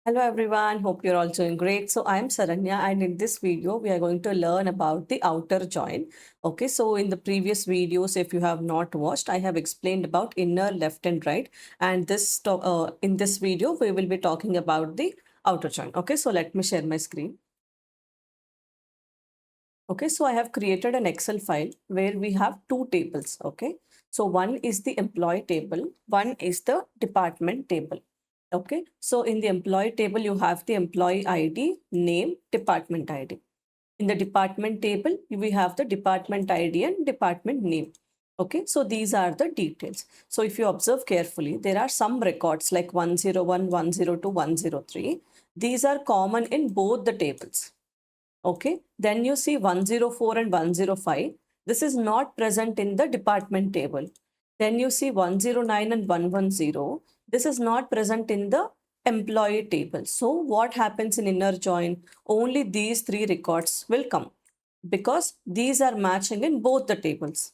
Hello everyone, hope you're all doing great. So I'm Saranya and in this video we are going to learn about the outer join. Okay, so in the previous videos, if you have not watched, I have explained about inner, left and right, and in this video we will be talking about the outer join. Okay, so let me share my screen. Okay, so I have created an Excel file where we have two tables. Okay, so one is the employee table, one is the department table. Okay, so in the employee table, you have the employee ID, name, department ID. In the department table, we have the department ID and department name. Okay, so these are the details. So if you observe carefully, there are some records like 101, 102, 103. These are common in both the tables. Okay, then you see 104 and 105. This is not present in the department table. Then you see 109 and 110. This is not present in the employee table. So what happens in inner join? Only these three records will come because these are matching in both the tables.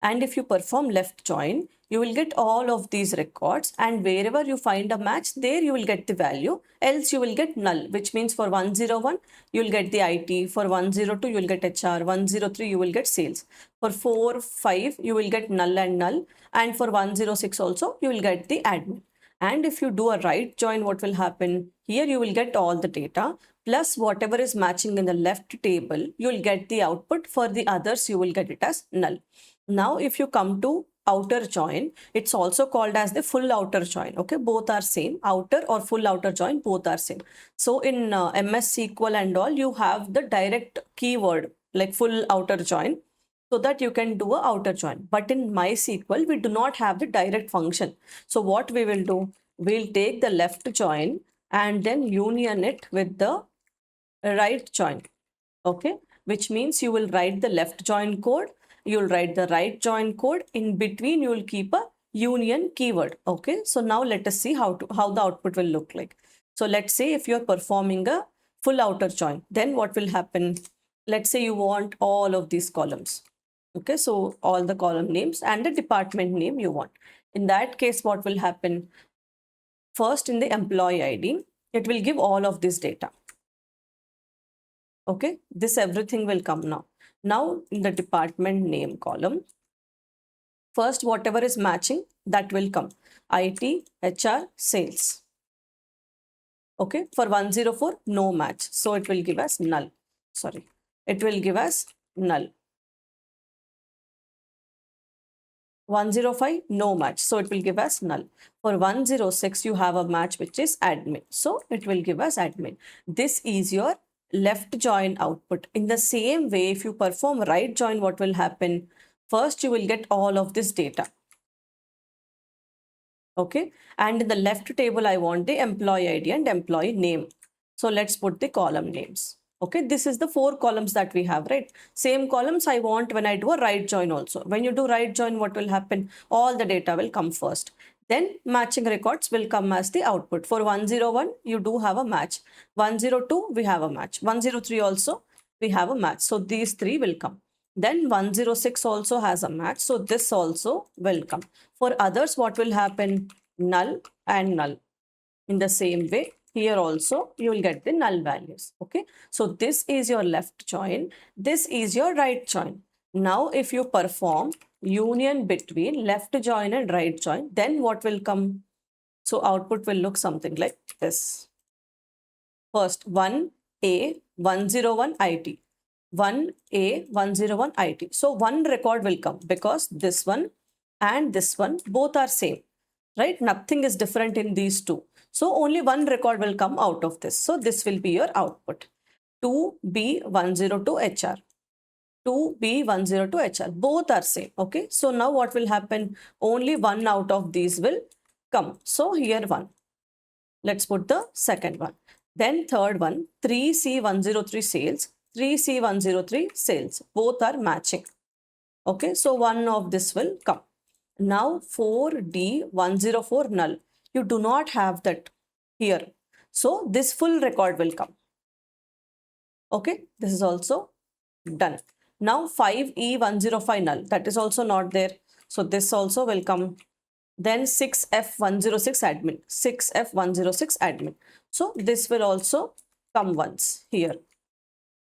And if you perform left join, you will get all of these records, and wherever you find a match, there you will get the value, else you will get null, which means for 101, you will get the IT, for 102, you will get HR, 103, you will get sales, for 4, 5, you will get null and null, and for 106 also, you will get the admin. And if you do a right join, what will happen? Here you will get all the data, plus whatever is matching in the left table, you will get the output. For the others, you will get it as null. Now, if you come to outer join, it's also called as the full outer join. Okay, both are same. Outer or full outer join, both are same. So in MS SQL and all, you have the direct keyword like full outer join, so that you can do a outer join. But in MySQL, we do not have the direct function. So what we will do, we'll take the left join and then union it with the right join. Okay, which means you will write the left join code, you'll write the right join code, in between you will keep a union keyword. Okay, so now let us see how the output will look like. So let's say if you're performing a full outer join, then what will happen? Let's say you want all of these columns. Okay, so all the column names and the department name you want. In that case, what will happen? First, in the employee ID, it will give all of this data. Okay, this everything will come now. Now in the department name column, first whatever is matching, that will come. IT, HR, sales. Okay, for 104, no match. So it will give us null. Sorry, it will give us null. 105, no match. So it will give us null. For 106, you have a match which is admin. So it will give us admin. This is your left join output. In the same way, if you perform right join, what will happen? First, you will get all of this data. Okay. And in the left table, I want the employee ID and employee name. So let's put the column names. Okay, this is the 4 columns that we have, right? Same columns I want when I do a right join also. When you do right join, what will happen? All the data will come first. Then matching records will come as the output. For 101, you do have a match. 102, we have a match. 103 also, we have a match. So these 3 will come. Then 106 also has a match. So this also will come. For others, what will happen? Null and null. In the same way, here also you will get the null values. Okay, so this is your left join, this is your right join. Now if you perform union between left join and right join, then what will come? So output will look something like this. First 1A 101 IT, 1A 101 IT. So one record will come because this one and this one both are same, right? Nothing is different in these two. So only one record will come out of this. So this will be your output. 2B102 HR. 2B102 HR. Both are same. Okay. So now what will happen? Only one out of these will come. So here one. Let's put the second one. Then third one, 3C103 sales. 3C103 sales. Both are matching. Okay. So one of this will come. Now 4D104 null. You do not have that here. So this full record will come. Okay, this is also done. Now 5E105 null. That is also not there. So this also will come. then 6F106 admin, 6F106 admin. So this will also come once here.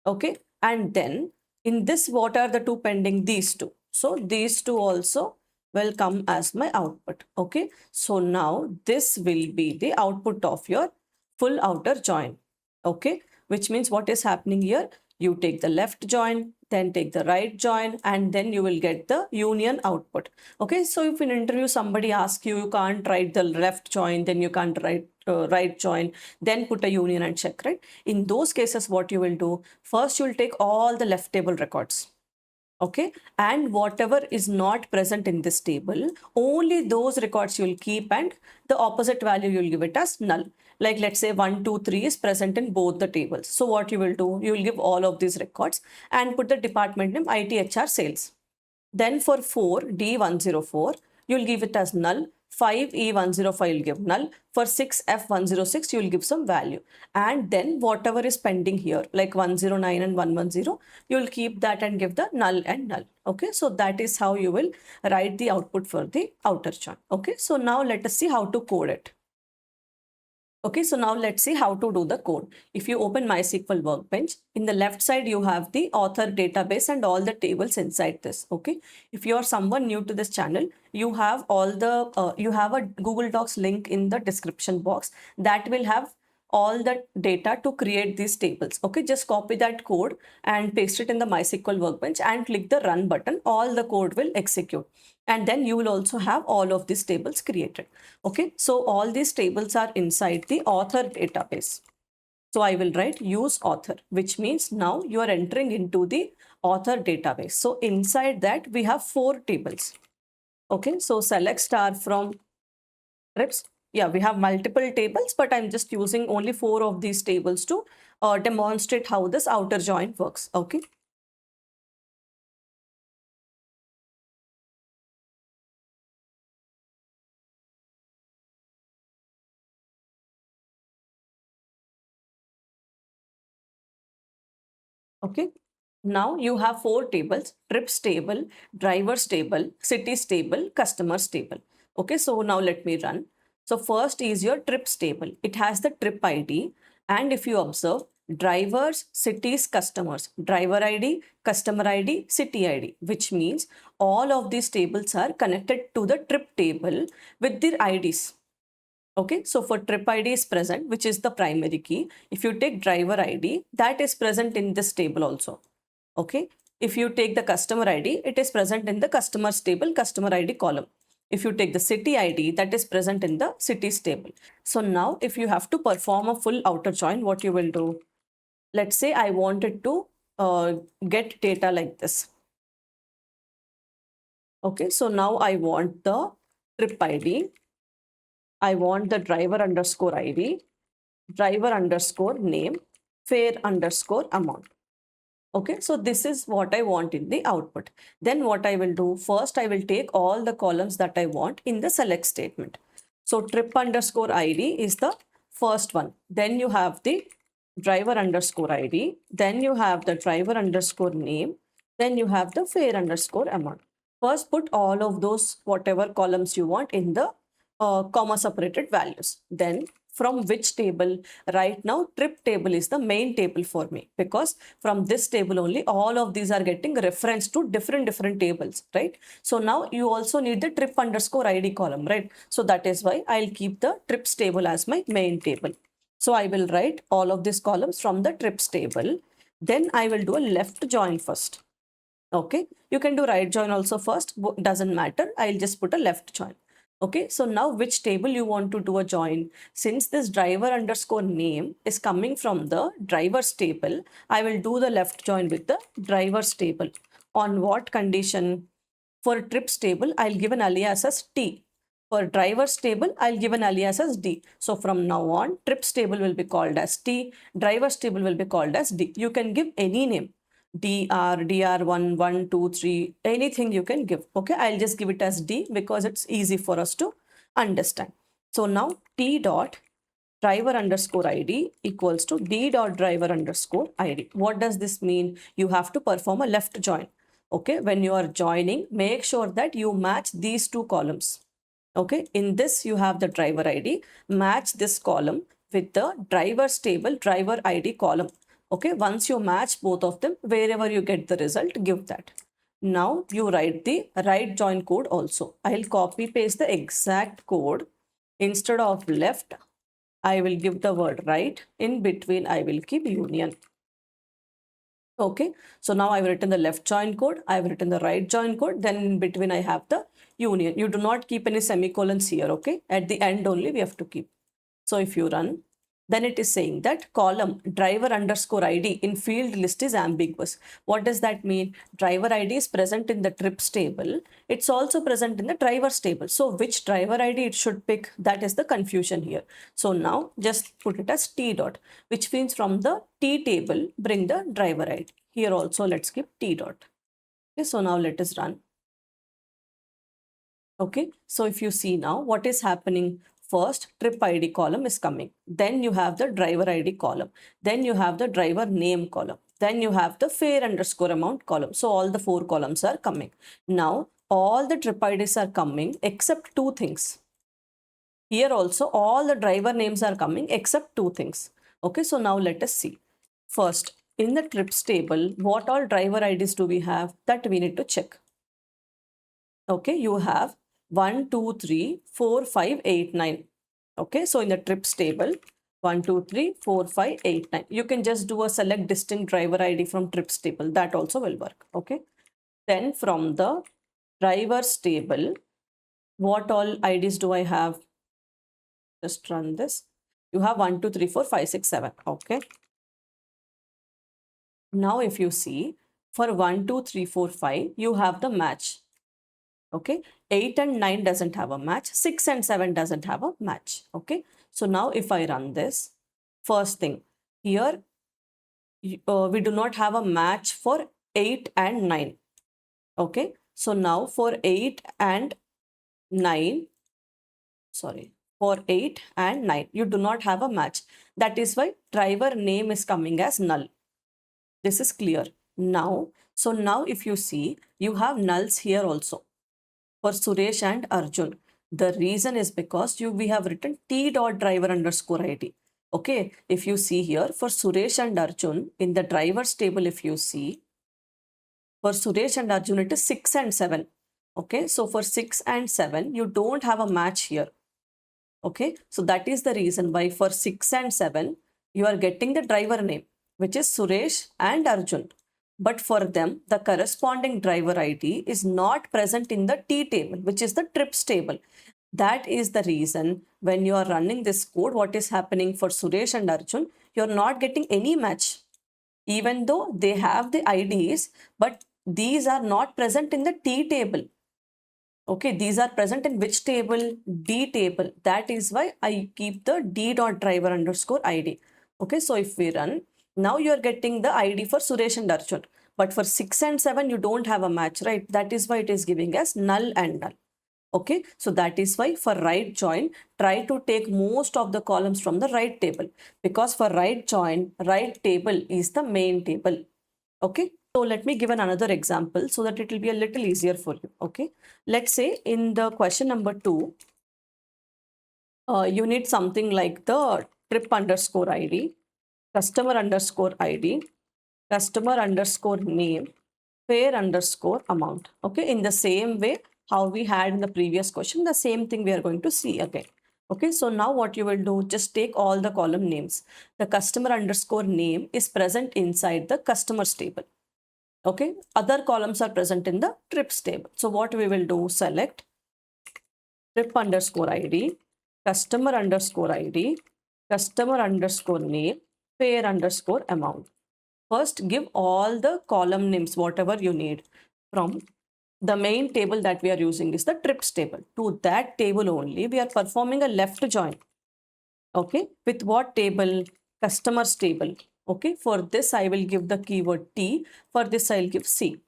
Okay, and then in this, what are the two pending? These two. So these two also will come as my output. Okay, so now this will be the output of your full outer join. Okay, which means what is happening here? You take the left join, then take the right join, and then you will get the union output. Okay, so if in interview somebody asks you, you can't write the left join, then you can't write right join, then put a union and check, right? In those cases, what you will do, first you will take all the left table records. Okay, and whatever is not present in this table, only those records you will keep, and the opposite value you will give it as null. Like let's say 1, 2, 3 is present in both the tables. So what you will do, you will give all of these records and put the department name IT HR sales. Then for 4 D104, you will give it as null. 5 E105 you will give null. For 6 F106, you will give some value. And then whatever is pending here, like 109 and 110, you will keep that and give the null and null. Okay, so that is how you will write the output for the outer join. Okay, so now let us see how to code it. Okay, so now let's see how to do the code. If you open MySQL Workbench, in the left side, you have the author database and all the tables inside this. Okay, if you are someone new to this channel, you have all the, you have a Google Docs link in the description box that will have all the data to create these tables. Okay, just copy that code and paste it in the MySQL Workbench and click the run button. All the code will execute. And then you will also have all of these tables created. Okay, so all these tables are inside the author database. So I will write use author, which means now you are entering into the author database. So inside that we have 4 tables. Okay, so select star from trips. Yeah, we have multiple tables, but I'm just using only 4 of these tables to demonstrate how this outer join works. Okay. Okay. Now you have 4 tables: trips table, drivers table, cities table, customers table. Okay, so now let me run. So first is your trips table. It has the trip ID, and if you observe, drivers, cities, customers, driver ID, customer ID, city ID, which means all of these tables are connected to the trip table with their IDs. Okay, so for trip ID is present, which is the primary key. If you take driver ID, that is present in this table also. Okay, if you take the customer ID, it is present in the customers table, customer ID column. If you take the city ID, that is present in the cities table. So now if you have to perform a full outer join, what you will do? Let's say I wanted to get data like this. Okay, so now I want the trip ID. I want the driver underscore ID, driver underscore name, fare underscore amount. Okay, so this is what I want in the output. Then what I will do, first I will take all the columns that I want in the select statement. So trip underscore ID is the first one. Then you have the driver underscore ID. Then you have the driver underscore name. Then you have the fare underscore amount. First put all of those whatever columns you want in the comma separated values. Then from which table? Right now trip table is the main table for me, because from this table only all of these are getting reference to different tables, right? So now you also need the trip underscore ID column, right? So that is why I'll keep the trips table as my main table. So I will write all of these columns from the trips table. Then I will do a left join first. Okay, you can do right join also first, doesn't matter. I'll just put a left join. Okay, so now which table you want to do a join? Since this driver underscore name is coming from the drivers table, I will do the left join with the drivers table. On what condition? For trips table, I'll give an alias as T. For drivers table, I'll give an alias as D. So from now on, trips table will be called as T, drivers table will be called as D. You can give any name. DR1, 1, 2, 3, anything you can give. Okay, I'll just give it as D because it's easy for us to understand. So now T dot driver underscore ID equals to D dot driver underscore ID. What does this mean? You have to perform a left join. Okay, when you are joining, make sure that you match these two columns. Okay, in this you have the driver ID. Match this column with the driver's table driver ID column. Okay, once you match both of them, wherever you get the result, give that. Now you write the right join code also. I'll copy paste the exact code. Instead of left, I will give the word right. In between, I will keep union. Okay, so now I've written the left join code, I've written the right join code, then in between I have the union. You do not keep any semicolons here, okay? At the end only we have to keep. So if you run, then it is saying that column driver underscore ID in field list is ambiguous. What does that mean? Driver ID is present in the trips table. It's also present in the drivers table. So which driver ID it should pick? That is the confusion here. So now just put it as T dot, which means from the T table, bring the driver ID. Here also let's keep T dot. Okay, so now let us run. Okay, so if you see now what is happening, first trip ID column is coming, then you have the driver ID column, then you have the driver name column, then you have the fare underscore amount column. So all the 4 columns are coming. Now all the trip IDs are coming except 2 things. Here also all the driver names are coming except 2 things. Okay, so now let us see. First, in the trips table, what all driver IDs do we have? That we need to check. Okay, you have 1, 2, 3, 4, 5, 8, 9. Okay, so in the trips table, 1, 2, 3, 4, 5, 8, 9. You can just do a select distinct driver ID from trips table. That also will work. Okay. Then from the drivers table, what all IDs do I have? Just run this. You have 1, 2, 3, 4, 5, 6, 7. Okay. Now if you see, for 1, 2, 3, 4, 5, you have the match. Okay, 8 and 9 doesn't have a match, 6 and 7 doesn't have a match. Okay, so now if I run this, first thing here, we do not have a match for 8 and 9. Okay, so now for 8 and 9, for 8 and 9, you do not have a match. That is why driver name is coming as null. This is clear now. So now if you see, you have nulls here also for Suresh and Arjun. The reason is because we have written T dot driver underscore ID. Okay, if you see here for Suresh and Arjun in the drivers table, if you see for Suresh and Arjun, it is 6 and 7. Okay, so for 6 and 7, you don't have a match here. Okay, so that is the reason why for 6 and 7, you are getting the driver name, which is Suresh and Arjun. But for them, the corresponding driver ID is not present in the T table, which is the trips table. That is the reason when you are running this code, what is happening for Suresh and Arjun, you're not getting any match. Even though they have the IDs, but these are not present in the T table. Okay, these are present in which table? D table. That is why I keep the D dot driver underscore ID. Okay, so if we run, now you are getting the ID for Suresh and Arjun. But for 6 and 7, you don't have a match, right? That is why it is giving us null and null. Okay, so that is why for right join, try to take most of the columns from the right table. Because for right join, right table is the main table. Okay, so let me give another example so that it will be a little easier for you. Okay, let's say in the question number 2, you need something like the trip underscore ID, customer underscore ID, customer underscore name, fare underscore amount. Okay, in the same way how we had in the previous question, the same thing we are going to see again. Okay, so now what you will do, just take all the column names. The customer underscore name is present inside the customers table. Okay, other columns are present in the trips table. So what we will do, select trip underscore ID, customer underscore ID, customer underscore name, fare underscore amount. First, give all the column names, whatever you need from the main table that we are using is the trips table. To that table only, we are performing a left join. Okay, with what table? Customers table. Okay, for this I will give the keyword T. For this I'll give C.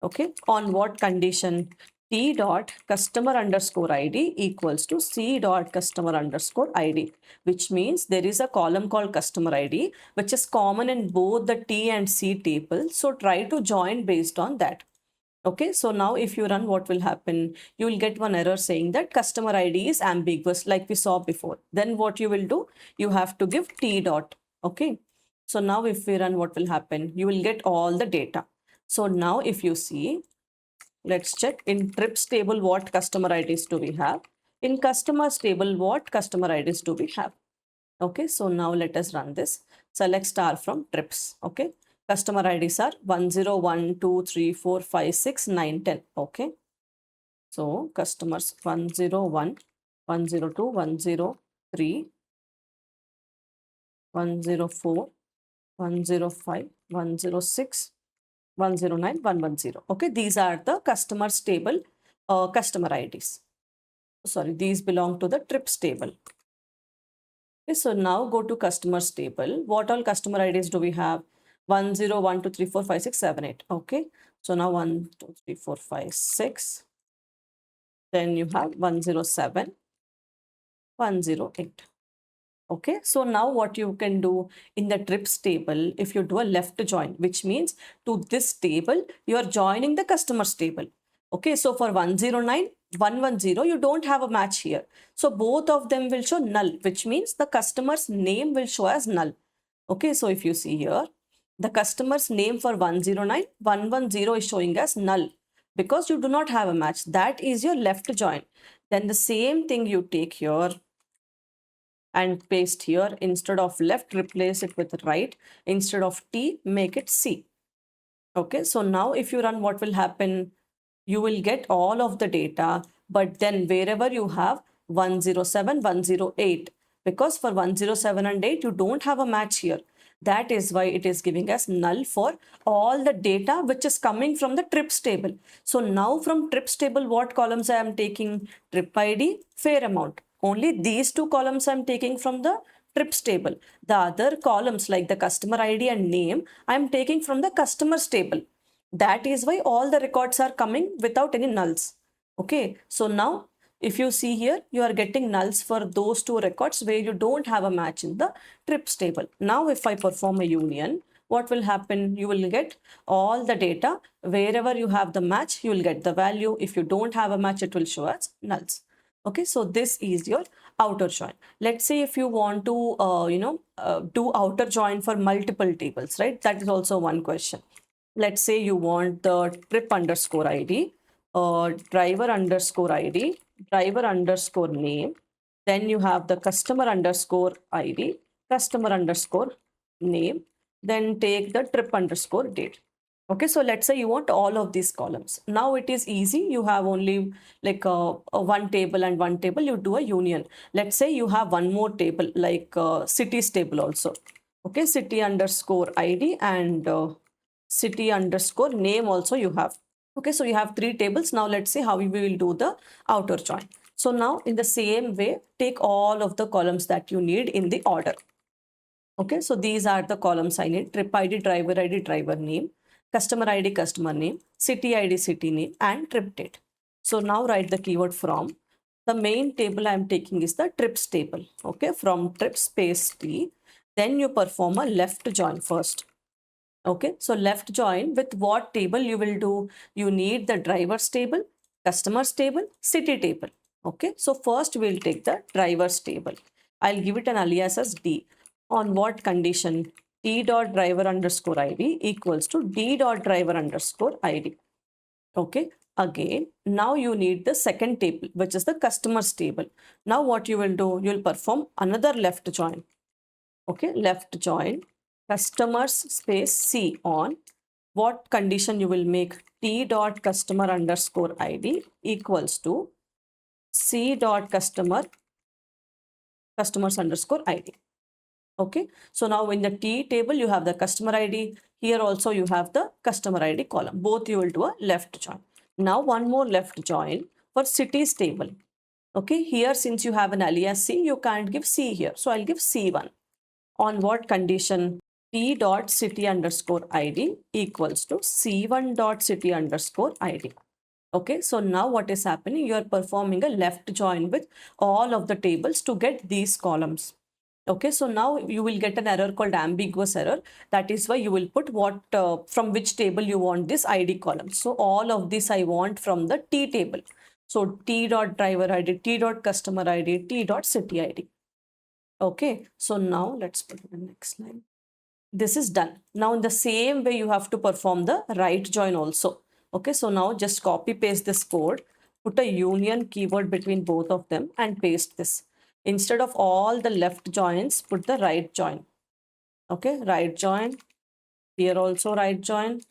Okay, on what condition? T dot customer underscore ID equals to C dot customer underscore ID, which means there is a column called customer ID, which is common in both the T and C table. So try to join based on that. Okay, so now if you run, what will happen? You will get one error saying that customer ID is ambiguous, like we saw before. Then what you will do? You have to give T dot. Okay, so now if we run, what will happen? You will get all the data. So now if you see, let's check in trips table, what customer IDs do we have? In customers table, what customer IDs do we have? Okay, so now let us run this. Select star from trips. Okay, customer IDs are 101, 2, 3, 4, 5, 6, 9, 10. Okay, so customers 101, 102, 103, 104, 105, 106, 109, 110. Okay, these are the customers table customer IDs. Sorry, these belong to the trips table. Okay, so now go to customers table. What all customer IDs do we have? 1, 0, 1, 2, 3, 4, 5, 6, 7, 8. Okay, so now 1, 2, 3, 4, 5, 6. Then you have 107, 108. Okay, so now what you can do in the trips table, if you do a left join, which means to this table, you are joining the customers table. Okay, so for 109, 110, you don't have a match here. So both of them will show null, which means the customer's name will show as null. Okay, so if you see here, the customer's name for 109, 110 is showing as null because you do not have a match. That is your left join. Then the same thing you take here and paste here. Instead of left, replace it with right. Instead of T, make it C. Okay, so now if you run, what will happen? You will get all of the data, but then wherever you have 107, 108, because for 107 and 8, you don't have a match here. That is why it is giving us null for all the data which is coming from the trips table. So now from trips table, what columns I am taking? Trip ID, fair amount. Only these two columns I am taking from the trips table. The other columns like the customer ID and name, I am taking from the customers table. That is why all the records are coming without any nulls. Okay, so now if you see here, you are getting nulls for those two records where you don't have a match in the trips table. Now if I perform a union, what will happen? You will get all the data. Wherever you have the match, you will get the value. If you don't have a match, it will show as nulls. Okay, so this is your outer join. Let's say if you want to, do outer join for multiple tables, right? That is also one question. Let's say you want the trip underscore ID, driver underscore ID, driver underscore name. Then you have the customer underscore ID, customer underscore name. Then take the trip underscore date. Okay, so let's say you want all of these columns. Now it is easy. You have only like a one table and one table. You do a union. Let's say you have one more table like cities table also. Okay, city underscore ID and city underscore name also you have. Okay, so you have three tables. Now let's see how we will do the outer join. So now in the same way, take all of the columns that you need in the order. Okay, so these are the columns I need: trip ID, driver name, customer ID, customer name, city ID, city name, and trip date. So now write the keyword from. The main table I am taking is the trips table. Okay, from trips space T. Then you perform a left join first. Okay, so left join with what table you will do? You need the drivers table, customers table, city table. Okay, so first we'll take the drivers table. I'll give it an alias as D. On what condition? T dot driver underscore ID equals to D dot driver underscore ID. Okay, again, now you need the second table, which is the customers table. Now what you will do? You'll perform another left join. Okay, left join customers space C on what condition you will make? T dot customer underscore ID equals to C dot customers underscore ID. Okay, so now in the T table you have the customer ID. Here also you have the customer ID column. Both you will do a left join. Now one more left join for cities table. Okay, here since you have an alias C, you can't give C here. So I'll give C1. On what condition? T dot city underscore ID equals to C1 dot city underscore ID. Okay, so now what is happening? You are performing a left join with all of the tables to get these columns. Okay, so now you will get an error called ambiguous error. That is why you will put what from which table you want this ID column. So all of this I want from the T table. So T dot driver ID, T dot customer ID, T dot city ID. Okay, so now let's put the next line. This is done. Now in the same way you have to perform the right join also. Okay, so now just copy paste this code, put a union keyword between both of them and paste this. Instead of all the left joins, put the right join. Okay, right join. Here also right join.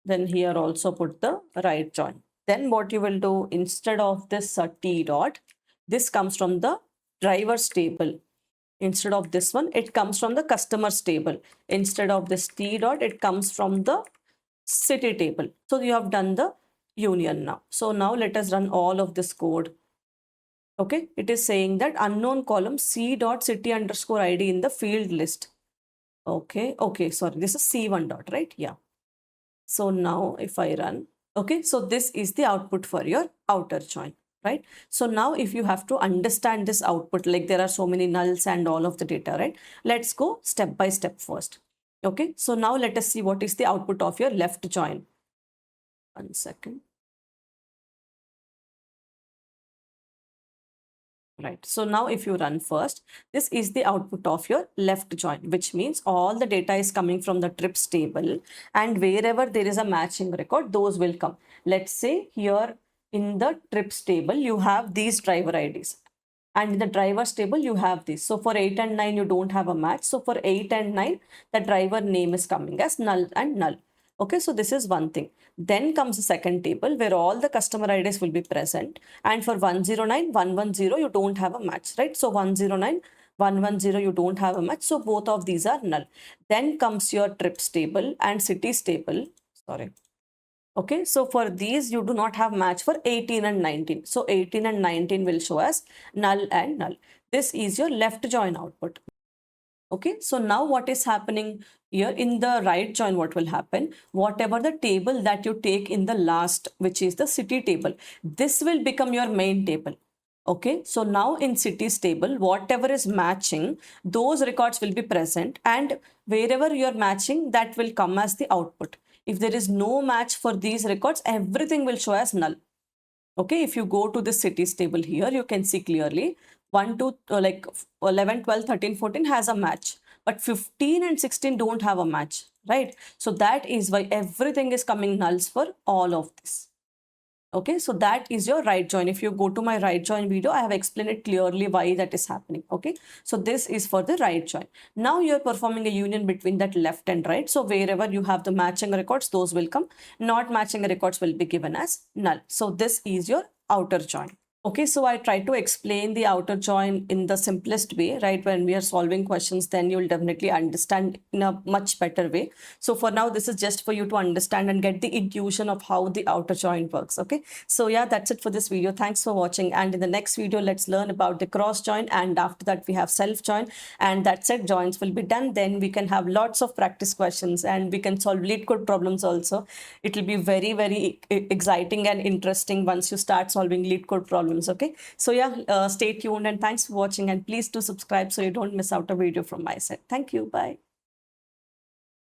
Then here also put the right join. Then what you will do, instead of this T dot, this comes from the driver's table. Instead of this one, it comes from the customer's table. Instead of this T dot, it comes from the city table. So you have done the union now. So now let us run all of this code. Okay, it is saying that unknown column C dot city underscore ID in the field list. Okay, sorry, this is C1 dot, right? Yeah. So now if I run, okay, so this is the output for your outer join, right? So now if you have to understand this output, like there are so many nulls and all of the data, right? Let's go step by step first. Okay, so now let us see what is the output of your left join. 1 second. Right. So now if you run first, this is the output of your left join, which means all the data is coming from the trips table, and wherever there is a matching record, those will come. Let's say here in the trips table, you have these driver IDs, and in the drivers table, you have this. So for 8 and 9, you don't have a match. So for 8 and 9, the driver name is coming as null and null. Okay, so this is one thing. Then comes the second table where all the customer IDs will be present. And for 109, 110, you don't have a match, right? So 109, 110, you don't have a match. So both of these are null. Then comes your trips table and cities table. Sorry. Okay, so for these, you do not have match for 18 and 19. So 18 and 19 will show as null and null. This is your left join output. Okay, so now what is happening here in the right join, what will happen? Whatever the table that you take in the last, which is the city table, this will become your main table. Okay, so now in cities table, whatever is matching, those records will be present, and wherever you are matching, that will come as the output. If there is no match for these records, everything will show as null. Okay, if you go to the cities table here, you can see clearly 1, 2, like 11, 12, 13, 14 has a match, but 15 and 16 don't have a match, right? So that is why everything is coming nulls for all of this. Okay, so that is your right join. If you go to my right join video, I have explained it clearly why that is happening. Okay, so this is for the right join. Now you're performing a union between that left and right. So wherever you have the matching records, those will come. Not matching records will be given as null. So this is your outer join. Okay, so I try to explain the outer join in the simplest way, right? When we are solving questions, then you'll definitely understand in a much better way. So for now, this is just for you to understand and get the intuition of how the outer join works. Okay, so yeah, that's it for this video. Thanks for watching. And in the next video, let's learn about the cross join. And after that, we have self join. And that's it, joins will be done. Then we can have lots of practice questions and we can solve lead code problems also. It will be very, very exciting and interesting once you start solving lead code problems. Okay, so yeah, stay tuned and thanks for watching, and please do subscribe so you don't miss out a video from my side. Thank you. Bye.